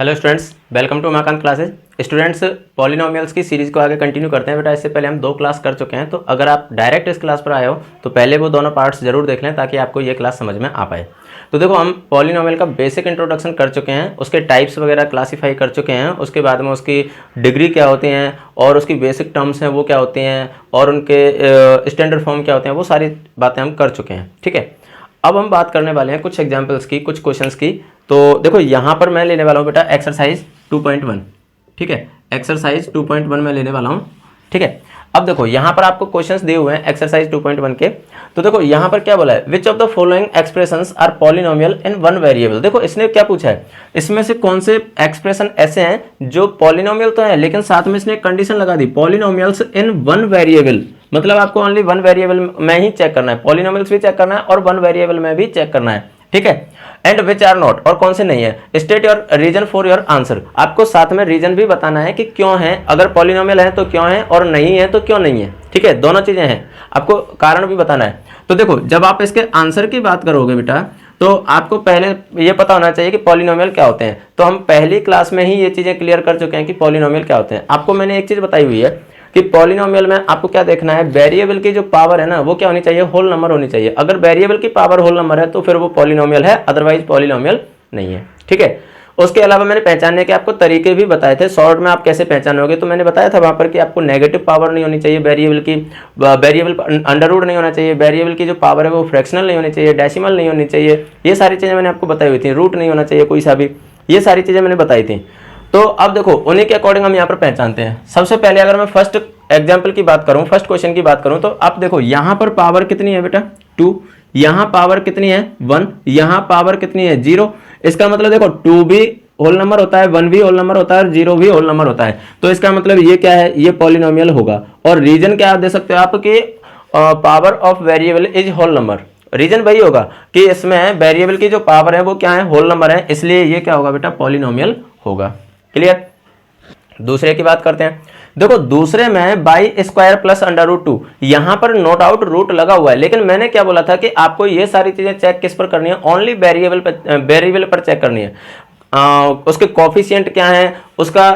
Hello students, welcome to Umakant classes. Students, polynomials की series को आगे कंटिन्यू करते हैं। बेटा, इससे पहले हम 2 क्लास कर चुके हैं, तो अगर आप डायरेक्ट इस क्लास पर आए हो तो पहले वो दोनों पार्ट्स जरूर देख लें ताकि आपको ये क्लास समझ में आ पाए। तो देखो, हम पॉलिनोमियल का बेसिक इंट्रोडक्शन कर चुके हैं, उसके टाइप्स वगैरह क्लासीफाई कर चुके हैं, उसके बाद में उसकी डिग्री क्या होती हैं और उसकी बेसिक टर्म्स हैं वो क्या होती हैं और उनके स्टैंडर्ड फॉर्म क्या होते हैं, वो सारी बातें हम कर चुके हैं। ठीक है, अब हम बात करने वाले हैं कुछ एग्जाम्पल्स की, कुछ क्वेश्चंस की। तो देखो, यहाँ पर मैं लेने वाला हूँ बेटा एक्सरसाइज 2.1। ठीक है, एक्सरसाइज 2.1 में लेने वाला हूँ। ठीक है, अब देखो यहाँ पर आपको क्वेश्चंस दिए हुए हैं एक्सरसाइज 2.1 के। तो देखो यहाँ पर क्या बोला है, which of the following expressions are polynomial in one variable. देखो इसने क्या पूछा है, इसमें से कौन से एक्सप्रेशन ऐसे हैं जो पॉलिनोमियल तो है लेकिन साथ में इसने कंडीशन लगा दी, पॉलिनोमियल्स इन वन वेरिएबल। मतलब आपको ओनली वन वेरिएबल में ही चेक करना है, पॉलिनोमियल्स भी चेक करना है और वन वेरिएबल में भी चेक करना है। ठीक है, एंड विच आर नॉट, और कौन से नहीं है। State your reason for your answer, आपको साथ में रीजन भी बताना है कि क्यों है, अगर पॉलिनोमियल है तो क्यों है और नहीं है तो क्यों नहीं है। ठीक है, दोनों चीजें हैं, आपको कारण भी बताना है। तो देखो, जब आप इसके आंसर की बात करोगे बेटा, तो आपको पहले ये पता होना चाहिए कि पॉलिनोमियल क्या होते हैं। तो हम पहली क्लास में ही ये चीजें क्लियर कर चुके हैं कि पॉलिनोमियल क्या होते हैं। आपको मैंने एक चीज बताई हुई है कि पॉलिनोमियल में आपको क्या देखना है, वेरिएबल की जो पावर है ना वो क्या होनी चाहिए, होल नंबर होनी चाहिए। अगर वेरिएबल की पावर होल नंबर है तो फिर वो पॉलिनोमियल है, अदरवाइज पॉलिनोमियल नहीं है। ठीक है, उसके अलावा मैंने पहचानने के आपको तरीके भी बताए थे, शॉर्ट में आप कैसे पहचानोगे। तो मैंने बताया था वहां पर कि आपको नेगेटिव पावर नहीं होनी चाहिए वेरिएबल की, वेरिएबल अंडर रूट नहीं होना चाहिए, वेरिएबल की जो पावर है वो फ्रैक्शनल नहीं होनी चाहिए, डेसिमल नहीं होनी चाहिए, ये सारी चीजें मैंने आपको बताई हुई थी। रूट नहीं होना चाहिए कोई सा भी, ये सारी चीजें मैंने बताई थी। तो अब देखो, उन्हीं के अकॉर्डिंग हम यहाँ पर पहचानते हैं। सबसे पहले अगर मैं फर्स्ट एग्जाम्पल की बात करूं, फर्स्ट क्वेश्चन की बात करूं, तो आप देखो यहाँ पर पावर कितनी है बेटा 2, यहाँ पावर कितनी है 1, यहाँ पावर कितनी है 0। इसका मतलब देखो 2 भी होल नंबर होता है, 1 भी होल नंबर होता है और 0 भी होल नंबर होता है। तो इसका मतलब ये क्या है, ये पॉलिनोमियल होगा। और रीजन क्या आप दे सकते हो, आपके power of variable is whole number. Reason वही होगा कि इसमें वेरिएबल की जो पावर है वो क्या है, होल नंबर है, इसलिए ये क्या होगा बेटा, पॉलिनोमियल होगा। क्लियर। दूसरे की बात करते हैं। देखो, दूसरे में y square plus under root 2, यहां पर नोट आउट रूट लगा हुआ है, लेकिन मैंने क्या बोला था कि आपको ये सारी चीजें चेक किस पर करनी है, ओनली वेरिएबल पर चेक करनी है। उसके कोफिशिएंट क्या है, उसका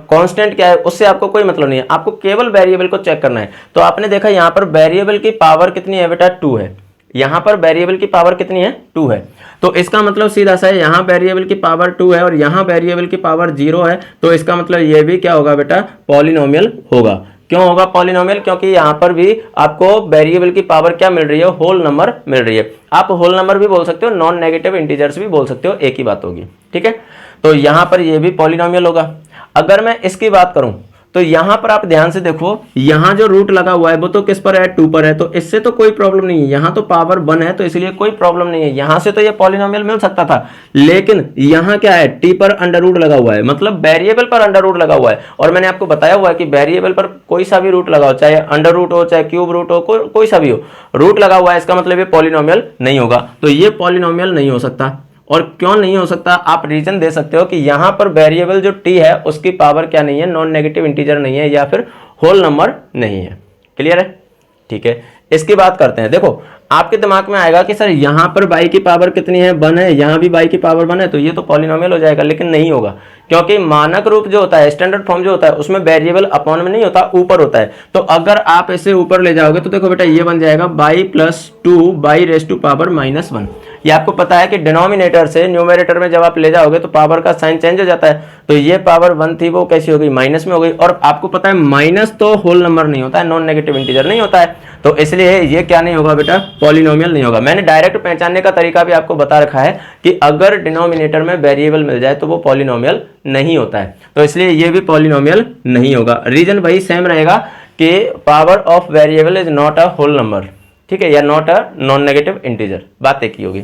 कांस्टेंट क्या है, उससे आपको कोई मतलब नहीं है, आपको केवल वेरिएबल को चेक करना है। तो आपने देखा यहाँ पर वेरिएबल की पावर कितनी है बेटा, 2 है। यहाँ पर वेरिएबल की पावर कितनी है, 2 है। तो इसका मतलब सीधा सा है, यहाँ वेरिएबल की पावर 2 है और यहाँ वेरिएबल की पावर 0 है। तो इसका मतलब ये भी क्या होगा बेटा, पॉलिनोमियल होगा। क्यों होगा पॉलिनोमियल, क्योंकि यहाँ पर भी आपको वेरिएबल की पावर क्या मिल रही है, होल नंबर मिल रही है। आप होल नंबर भी बोल सकते हो, नॉन नेगेटिव इंटीजर्स भी बोल सकते हो, एक ही बात होगी। ठीक है, तो यहाँ पर ये भी पॉलिनोमियल होगा। अगर मैं इसकी बात करूं तो यहां पर आप ध्यान से देखो, यहां जो रूट लगा हुआ है वो तो किस पर है, 2 पर है, तो इससे तो कोई प्रॉब्लम नहीं है। यहां तो पावर 1 है तो इसलिए कोई प्रॉब्लम नहीं है, यहां से तो ये पॉलिनोमियल मिल सकता था। लेकिन यहां क्या है, टी पर अंडर रूट लगा हुआ है, मतलब वेरिएबल पर अंडर रूट लगा हुआ है। और मैंने आपको बताया हुआ है कि वेरिएबल पर कोई सा भी रूट लगा हो, चाहे अंडर रूट हो चाहे क्यूब रूट हो, कोई सा भी हो, रूट लगा हुआ है, इसका मतलब ये पॉलिनोमियल नहीं होगा। तो ये पॉलिनोमियल नहीं हो सकता। और क्यों नहीं हो सकता, आप रीजन दे सकते हो कि यहां पर वेरिएबल जो टी है उसकी पावर क्या नहीं है, नॉन नेगेटिव इंटीजर नहीं है या फिर होल नंबर नहीं है। क्लियर है। ठीक है, इसकी बात करते हैं। देखो, आपके दिमाग में आएगा कि सर यहां पर बाई की पावर कितनी है, 1 है, यहां भी बाई की पावर 1 है, तो ये तो पॉलिनोमियल हो जाएगा। लेकिन नहीं होगा, क्योंकि मानक रूप जो होता है, स्टैंडर्ड फॉर्म जो होता है, उसमें वेरिएबल अपॉन में नहीं होता, ऊपर होता है। तो अगर आप इसे ऊपर ले जाओगे तो देखो बेटा, ये बन जाएगा y plus 2 y raise to power -1। ये आपको पता है कि डिनोमिनेटर से न्यूमरेटर में जब आप ले जाओगे तो पावर का साइन चेंज हो जाता है। तो ये पावर 1 थी वो कैसी हो गई, माइनस में हो गई। और आपको पता है माइनस तो होल नंबर नहीं होता है, नॉन नेगेटिव इंटीजर नहीं होता है, तो इसलिए ये क्या नहीं होगा बेटा, पॉलिनोमियल नहीं होगा। मैंने डायरेक्ट पहचानने का तरीका भी आपको बता रखा है कि अगर डिनोमिनेटर में वेरिएबल मिल जाए तो वो पॉलिनोमियल नहीं होता है, तो इसलिए ये भी पॉलिनोमियल नहीं होगा। रीजन वही सेम रहेगा कि power of variable is not a whole number, ठीक है, या not a non negative integer, बात एक ही होगी।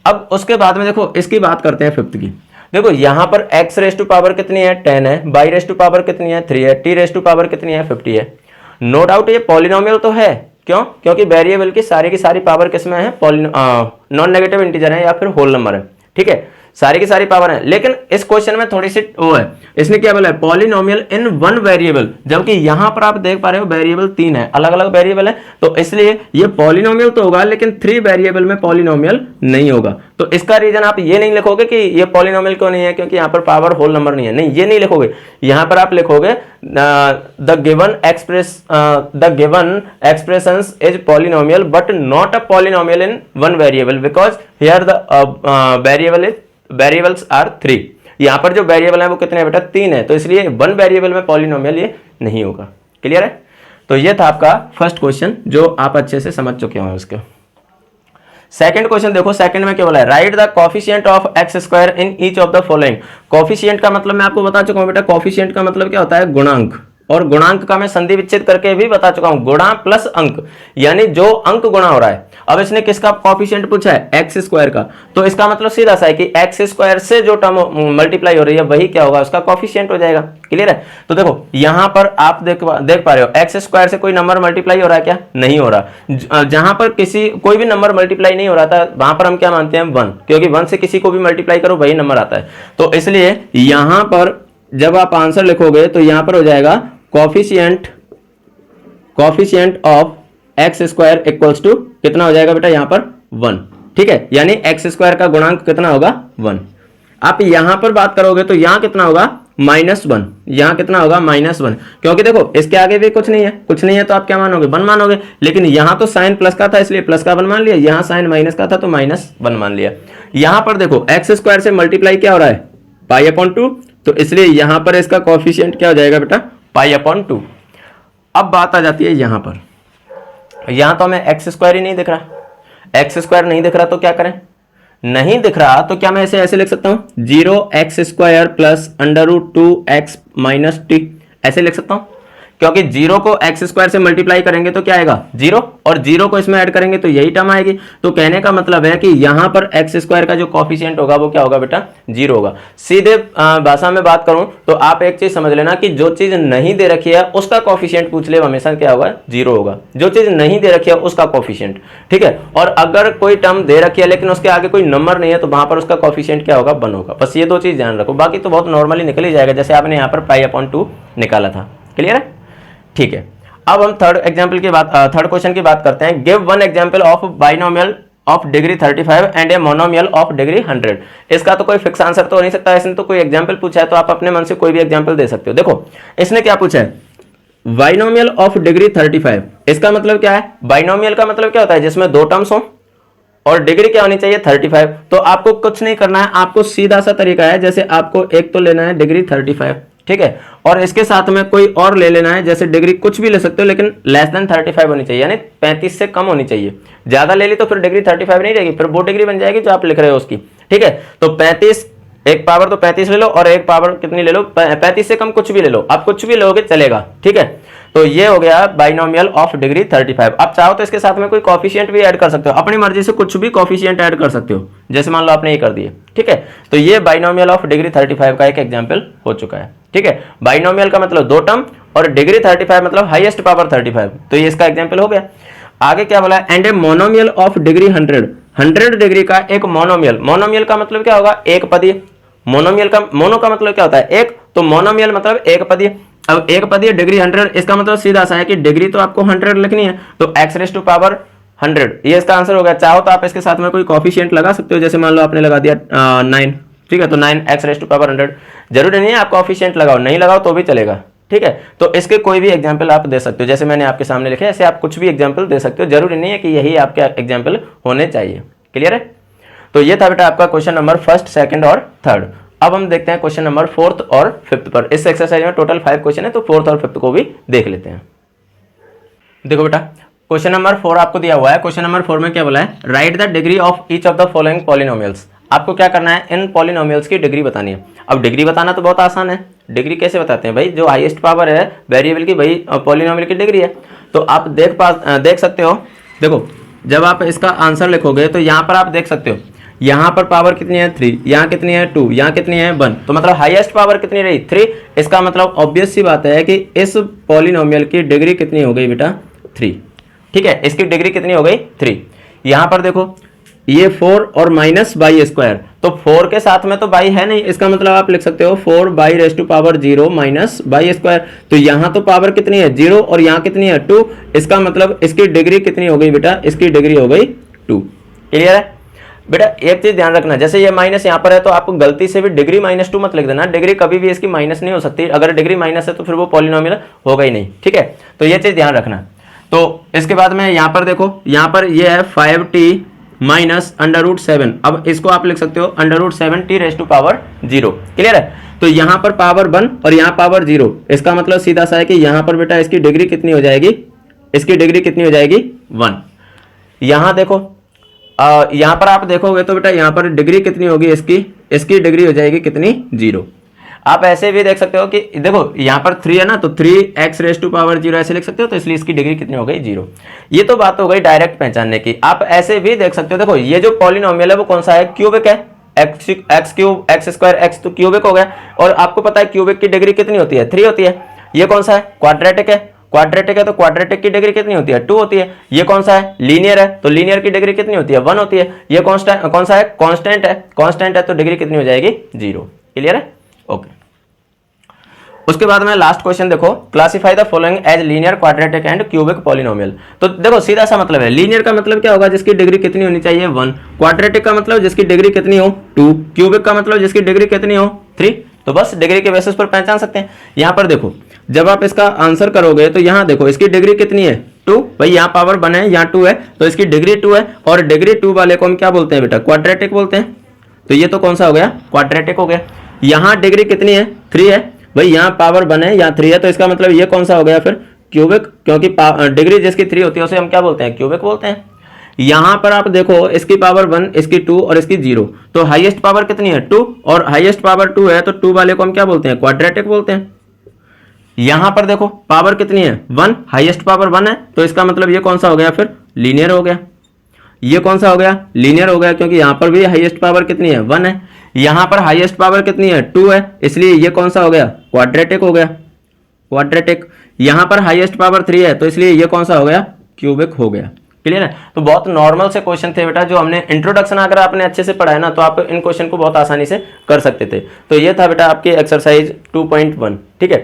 अब उसके बाद में देखो, इसकी बात करते हैं फिफ्थ की। देखो यहां पर x रेस टू पावर कितनी है, 10 है, y रेस टू पावर कितनी है, 3 है, t रेस टू पावर कितनी है, 50 है। नो डाउट ये पॉलिनोमियल तो है। क्यों, क्योंकि वेरिएबल की सारी पावर किसमें है, नॉन नेगेटिव इंटीजर है या फिर होल नंबर है। ठीक है, सारी की सारी पावर है, लेकिन इस क्वेश्चन में थोड़ी सी वो है, इसने क्या बोला है पॉलिनोमियल इन वन वेरिएबल, जबकि यहां पर आप देख पा रहे हो वेरिएबल 3 है, अलग अलग वेरिएबल है, तो इसलिए ये पॉलिनोमियल तो होगा लेकिन 3 वेरिएबल में पॉलिनोमियल नहीं होगा। तो इसका रीजन आप ये नहीं लिखोगे कि ये पॉलिनोमियल क्यों नहीं है, क्योंकि यहां पर पावर होल नंबर नहीं है, नहीं ये नहीं लिखोगे, यहां पर आप लिखोगे the given expressions is polynomial but not a polynomial in one variable because here the variables are 3। यहां पर जो वेरिएबल है वो कितने हैं बेटा 3 है, तो इसलिए वन वेरिएबल में पॉलिनोमियल ये नहीं होगा। क्लियर है? तो ये था आपका फर्स्ट क्वेश्चन जो आप अच्छे से समझ चुके होंगे उसके। सेकंड क्वेश्चन देखो, सेकंड में क्या बोला है, right the coefficient of x square in each of the following. Coefficient का मतलब मैं आपको बता चुका हूं बेटा, कोफिशिएंट का मतलब क्या होता है गुणांक, और गुणांक का मैं संधि विच्छेद करके भी बता चुका हूं, गुणा प्लस अंक, यानी जो अंक गुणा हो रहा है। अब इसने किसका कोफिशिएंट पूछा है, एक्स स्क्वायर का, तो इसका मतलब सीधा सा है कि एक्स स्क्वायर से जो टर्म मल्टीप्लाई हो रही है वही क्या होगा, उसका कोफिशिएंट हो जाएगा। क्लियर है? तो देखो यहां पर आप देख पा रहे हो एक्स स्क्वायर से कोई नंबर मल्टीप्लाई हो रहा है क्या, नहीं हो रहा। जहां पर कोई भी नंबर मल्टीप्लाई नहीं हो रहा था वहां पर हम क्या मानते हैं 1, क्योंकि 1 से किसी को भी मल्टीप्लाई करो वही नंबर आता है। तो इसलिए यहां पर जब आप आंसर लिखोगे तो यहां पर हो जाएगा coefficient of x square equals to कितना हो जाएगा बेटा यहाँ पर 1। ठीक है, यानी एक्स स्क्वायर का गुणांक कितना होगा 1। आप यहां पर बात करोगे तो यहां कितना होगा -1, यहां कितना होगा -1, क्योंकि देखो इसके आगे भी कुछ नहीं है, कुछ नहीं है तो आप क्या मानोगे 1 मानोगे, लेकिन यहां तो साइन प्लस का था इसलिए प्लस का 1 मान लिया, यहां साइन माइनस का था तो -1 मान लिया। यहां पर देखो एक्स स्क्वायर से मल्टीप्लाई क्या हो रहा है π/2, तो इसलिए यहां पर इसका कोफिशिएंट क्या हो जाएगा बेटा π/2। अब बात आ जाती है यहां पर, यहां तो हमें एक्स स्क्वायर ही नहीं दिख रहा, एक्स स्क्वायर नहीं दिख रहा तो क्या करें, नहीं दिख रहा तो क्या मैं ऐसे लिख सकता हूं 0x² plus √2x minus t, ऐसे लिख सकता हूं, क्योंकि 0 को एक्स स्क्वायर से मल्टीप्लाई करेंगे तो क्या आएगा 0, और 0 को इसमें ऐड करेंगे तो यही टर्म आएगी। तो कहने का मतलब है कि यहां पर एक्स स्क्वायर का जो कोफिशिएंट होगा वो क्या होगा बेटा 0 होगा। सीधे भाषा में बात करूं तो आप एक चीज समझ लेना कि जो चीज नहीं दे रखी है उसका कोफिशिएंट पूछ ले हमेशा क्या होगा 0 होगा, जो चीज नहीं दे रखी है उसका कोफिशिएंट। ठीक है, और अगर कोई टर्म दे रखी है लेकिन उसके आगे कोई नंबर नहीं है तो वहां पर उसका कोफिशिएंट क्या होगा 1 होगा। बस ये दो चीज ध्यान रखो, बाकी तो बहुत नॉर्मली निकल ही जाएगा, जैसे आपने यहाँ पर π/2 निकाला था। क्लियर है? ठीक है, अब हम थर्ड क्वेश्चन की बात करते हैं। Give one example of binomial of degree 35 and a monomial of degree 100। इसका तो कोई फिक्स आंसर तो हो नहीं सकता, इसने तो कोई एग्जांपल पूछा है तो आप अपने मन से कोई भी एग्जांपल दे सकते हो। देखो इसने क्या पूछा है, बाइनोमियल ऑफ डिग्री 35, इसका मतलब क्या है, बाइनोमियल का मतलब क्या होता है जिसमें 2 टर्म्स हो और डिग्री क्या होनी चाहिए 35। तो आपको कुछ नहीं करना है, आपको सीधा सा तरीका है, जैसे आपको एक तो लेना है डिग्री 35, ठीक है, और इसके साथ में कोई और ले लेना है, जैसे डिग्री कुछ भी ले सकते हो लेकिन लेस देन 35 होनी चाहिए, यानी 35 से कम होनी चाहिए। ज्यादा ले ली तो फिर डिग्री 35 नहीं रहेगी, फिर वो डिग्री बन जाएगी जो आप लिख रहे हो उसकी। ठीक है, तो 35 एक पावर तो 35 ले लो और एक पावर कितनी ले लो 35 से कम कुछ भी ले लो, आप कुछ भी लोगे चलेगा। ठीक है, तो ये हो गया बाइनोमियल ऑफ डिग्री 35। आप चाहो तो इसके साथ में कोई कोफिशिएंट भी ऐड कर सकते हो, अपनी मर्जी से कुछ भी कोफिशिएंट ऐड कर सकते हो, जैसे मान लो आपने ये कर दिए। ठीक है, तो ये बाइनोमियल ऑफ डिग्री 35 का एक एग्जांपल हो चुका है। ठीक है, बाइनोमियल का मतलब 2 टर्म और डिग्री 35 मतलब हाईएस्ट पावर 35, तो ये इसका एग्जांपल हो गया। आगे क्या बोला है, and a monomial of degree 100 degree का एक मोनोमियल। मोनोमियल का मतलब क्या होगा, एक पदीय। मोनोमियल का मोनो का मतलब क्या होता है एक, तो मोनोमियल मतलब एक पदीय। अब एक पदीय डिग्री 100, इसका मतलब सीधा सा है कि डिग्री तो आपको 100 लिखनी है, तो x⁻⁴ 100 ये इसका आंसर हो गया। चाहो तो आप इसके साथ में कोई कोफिशिएंट लगा सकते हो, जैसे मान लो आपने लगा दिया 9, ठीक है, तो 9x⁻100। जरूरी नहीं है आप कोफिशिएंट लगाओ, नहीं लगाओ तो भी चलेगा। ठीक है, तो इसके कोई भी एग्जाम्पल आप दे सकते हो, जैसे मैंने आपके सामने लिखे ऐसे आप कुछ भी एग्जाम्पल दे सकते हो, जरूरी नहीं है कि यही आपके एग्जाम्पल होने चाहिए। क्लियर है? तो ये था बेटा आपका क्वेश्चन नंबर 1st, 2nd और 3rd। अब हम देखते हैं क्वेश्चन नंबर 4th और 5th पर। इस एक्सरसाइज में टोटल 5 क्वेश्चन है, तो 4th और 5th को भी देख लेते हैं। देखो बेटा क्वेश्चन नंबर 4 आपको दिया हुआ है। क्वेश्चन नंबर 4 में क्या बोला है, right the degree of each of the following polynomials. आपको क्या करना है, इन पॉलिनोमियल्स की डिग्री बतानी है। अब डिग्री बताना तो बहुत आसान है, डिग्री कैसे बताते हैं भाई, जो हाईएस्ट पावर है वेरिएबल की वही पॉलिनोमियल की डिग्री है। तो आप देख सकते हो, देखो जब आप इसका आंसर लिखोगे तो यहाँ पर आप देख सकते हो, यहाँ पर पावर कितनी है 3, यहाँ कितनी है 2, यहाँ कितनी है 1, तो मतलब हाईएस्ट पावर कितनी रही 3। इसका मतलब ऑब्वियस सी बात है कि इस पॉलिनोमियल की डिग्री कितनी हो गई बेटा 3। ठीक है, इसकी डिग्री कितनी हो गई 3। यहाँ पर देखो ये 4 और माइनस बाई स्क्वायर, तो 4 के साथ में तो बाई है नहीं, इसका मतलब आप लिख सकते हो 4 y raise to power 0 minus y square. तो यहाँ तो पावर कितनी है 0 और यहाँ कितनी है 2, इसका मतलब इसकी डिग्री कितनी हो गई बेटा, इसकी डिग्री हो गई 2। क्लियर है बेटा। एक चीज ध्यान रखना, जैसे ये माइनस यहाँ पर है तो आपको गलती से भी डिग्री -2 मत लिख देना, डिग्री कभी भी इसकी माइनस नहीं हो सकती, अगर डिग्री माइनस है तो फिर वो पॉलिनोमियल होगा ही नहीं, ठीक है। तो ये चीज ध्यान रखना। तो इसके बाद में यहाँ पर देखो, यहाँ पर ये है 5t माइनस √7, अब इसको आप लिख सकते हो √7t race to power 0। Clear है। तो यहाँ पर पावर 1 और यहाँ पावर 0, इसका मतलब सीधा सा है कि यहाँ पर बेटा इसकी डिग्री कितनी हो जाएगी, इसकी डिग्री कितनी हो जाएगी 1। यहाँ देखो यहाँ पर आप देखोगे तो बेटा यहाँ पर डिग्री कितनी होगी इसकी डिग्री हो जाएगी कितनी 0। आप ऐसे भी देख सकते हो कि देखो यहाँ पर 3 है ना, तो 3x रेस टू पावर 0 ऐसे लिख सकते हो, तो इसलिए इसकी डिग्री कितनी हो गई 0। ये तो बात हो गई डायरेक्ट पहचानने की। आप ऐसे भी देख सकते हो, देखो ये जो पॉलिनोमियल है वो कौन सा है, क्यूबिक है, x cube x square x, तो क्यूबिक हो गया। और आपको पता है क्यूबिक की डिग्री कितनी होती है 3 होती है। ये कौन सा है, क्वाड्रेटिक है, क्वाड्रेटिक है तो क्वाड्रेटिक की डिग्री कितनी होती है 2 होती है। ये कौन सा है, लीनियर है, तो लीनियर की डिग्री कितनी होती है 1 होती है। ये कौन सा है, कांस्टेंट है, कांस्टेंट है तो डिग्री कितनी हो जाएगी 0। क्लियर है, ओके। उसके बाद में लास्ट क्वेश्चन देखो, classify the following as linear quadratic and cubic polynomial. तो देखो सीधा सा मतलब है, लीनियर का मतलब क्या होगा, जिसकी डिग्री कितनी होनी चाहिए 1, क्वाड्रेटिक का मतलब जिसकी डिग्री कितनी हो 2, क्यूबिक का मतलब जिसकी डिग्री कितनी हो 3। तो बस डिग्री के बेसिस पर पहचान सकते हैं। यहाँ पर देखो जब आप इसका आंसर करोगे तो यहाँ देखो इसकी डिग्री कितनी है 2, भाई यहाँ पावर 1 है यहाँ 2 है, तो इसकी डिग्री 2 है, और डिग्री 2 वाले को हम क्या बोलते हैं बेटा, क्वाड्रेटिक बोलते हैं। तो ये तो कौन सा हो गया, क्वाड्रेटिक हो गया। यहाँ डिग्री कितनी है 3 है, भाई यहाँ पावर 1 है यहाँ 3 है, तो इसका मतलब ये कौन सा हो गया फिर, क्यूबिक, क्योंकि डिग्री जिसकी 3 होती है उसे हम क्या बोलते हैं, क्यूबिक बोलते हैं। यहाँ पर आप देखो इसकी पावर 1, इसकी 2 और इसकी 0, तो हाईएस्ट पावर कितनी है 2, और हाईएस्ट पावर 2 है, तो 2 वाले को हम क्या बोलते हैं, क्वाड्रेटिक बोलते हैं। यहाँ पर देखो पावर कितनी है 1, हाईएस्ट पावर 1 है, तो इसका मतलब ये कौन सा हो गया फिर, लीनियर हो गया। ये कौन सा हो गया, लीनियर हो गया, क्योंकि यहाँ पर भी हाईएस्ट पावर कितनी है 1 है, यहाँ पर हाईएस्ट पावर कितनी है 2 है, इसलिए ये कौन सा हो गया, क्वाड्रेटिक हो गया, क्वाड्रेटिक। यहाँ पर हाईएस्ट पावर 3 है, तो इसलिए ये कौन सा हो गया, क्यूबिक हो गया। क्लियर है। तो बहुत नॉर्मल से क्वेश्चन थे बेटा, जो हमने इंट्रोडक्शन अगर आपने अच्छे से पढ़ा है ना, तो आप इन क्वेश्चन को बहुत आसानी से कर सकते थे। तो ये था बेटा आपकी एक्सरसाइज 2.1। ठीक है,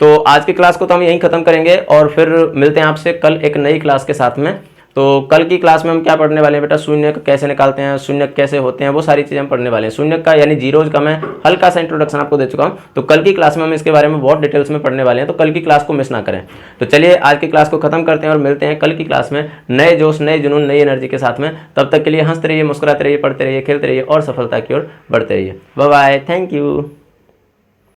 तो आज की क्लास को तो हम यहीं खत्म करेंगे और फिर मिलते हैं आपसे कल एक नई क्लास के साथ में। तो कल की क्लास में हम क्या पढ़ने वाले हैं बेटा, शून्य कैसे निकालते हैं, शून्य कैसे होते हैं, वो सारी चीज़ें हम पढ़ने वाले हैं। शून्य का यानी जीरोज का मैं हल्का सा इंट्रोडक्शन आपको दे चुका हूँ, तो कल की क्लास में हम इसके बारे में बहुत डिटेल्स में पढ़ने वाले हैं, तो कल की क्लास को मिस ना करें। तो चलिए आज की क्लास को खत्म करते हैं और मिलते हैं कल की क्लास में नए जोश, नए जुनून, नई एनर्जी के साथ में। तब तक के लिए हंसते रहिए, मुस्कुराते रहिए, पढ़ते रहिए, खेलते रहिए और सफलता की ओर बढ़ते रहिए। Bye bye, thank you.